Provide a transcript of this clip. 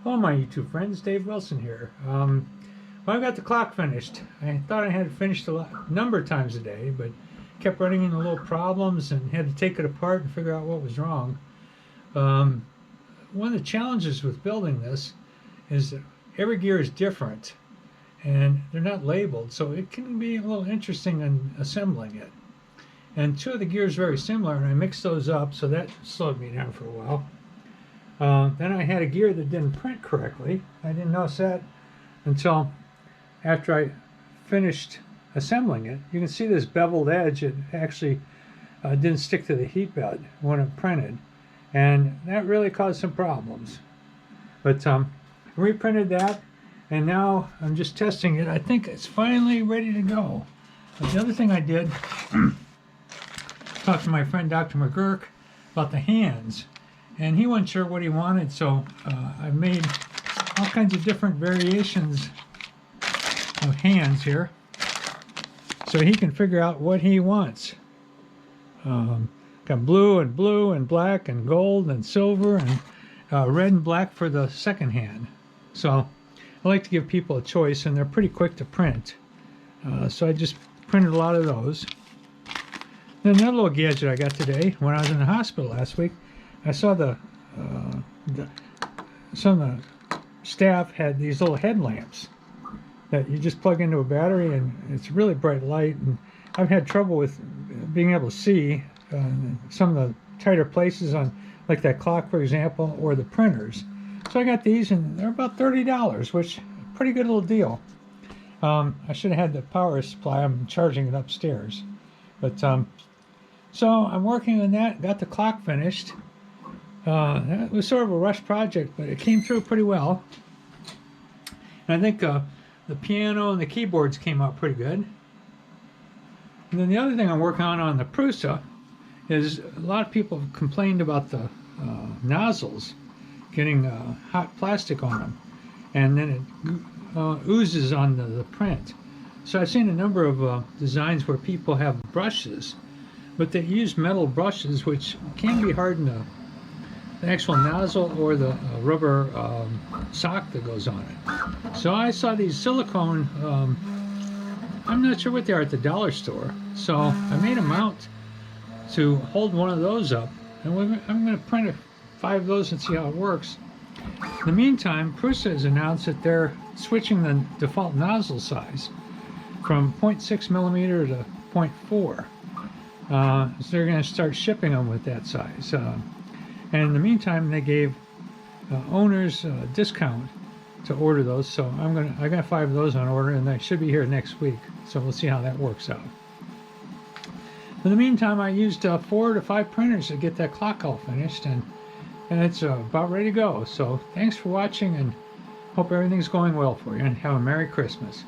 Hello, my YouTube friends. Dave Wilson here. Well, I got the clock finished. I thought I had it finished a number of times a day, but kept running into little problems and had to take it apart and figure out what was wrong. Um, One of the challenges with building this is that every gear is different and they're not labeled, so it can be a little interesting in assembling it. And two of the gears are very similar, and I mixed those up, so that slowed me down for a while. Then I had a gear that didn't print correctly. I didn't notice that until after I finished assembling it. You can see this beveled edge. It actually didn't stick to the heat bed when it printed, and that really caused some problems. But reprinted that, and now I'm just testing it. I think it's finally ready to go. But the other thing I did, talked to my friend Dr. McGurk about the hands, and he wasn't sure what he wanted, so I made all kinds of different variations of hands here so he can figure out what he wants. Got blue and black and gold and silver and red and black for the second hand. So I like to give people a choice, and they're pretty quick to print. So I just printed a lot of those. Then another little gadget I got today, when I was in the hospital last week, I saw some of the staff had these little headlamps that you just plug into a battery, and it's really bright light. And I've had trouble with being able to see some of the tighter places on, like that clock, for example, or the printers. So I got these, and they're about $30, which is a pretty good little deal. I should have had the power supply. I'm charging it upstairs. But so I'm working on that. Got the clock finished. That was sort of a rush project, but it came through pretty well. And I think the piano and the keyboards came out pretty good. And then the other thing I'm working on the Prusa is a lot of people have complained about the nozzles getting hot plastic on them, and then it oozes on the print. So I've seen a number of designs where people have brushes, but they use metal brushes, which can be hard in the actual nozzle or the rubber sock that goes on it. So I saw these silicone, I'm not sure what they are, at the dollar store. So I made a mount to hold one of those up, and I'm going to print 5 of those and see how it works. In the meantime, Prusa has announced that they're switching the default nozzle size from 0.6 millimeter to 0.4. So they're going to start shipping them with that size. And in the meantime, they gave owners a discount to order those. So I got 5 of those on order, and they should be here next week. So we'll see how that works out. In the meantime, I used 4 to 5 printers to get that clock all finished, and it's about ready to go. So thanks for watching, and hope everything's going well for you, and have a Merry Christmas.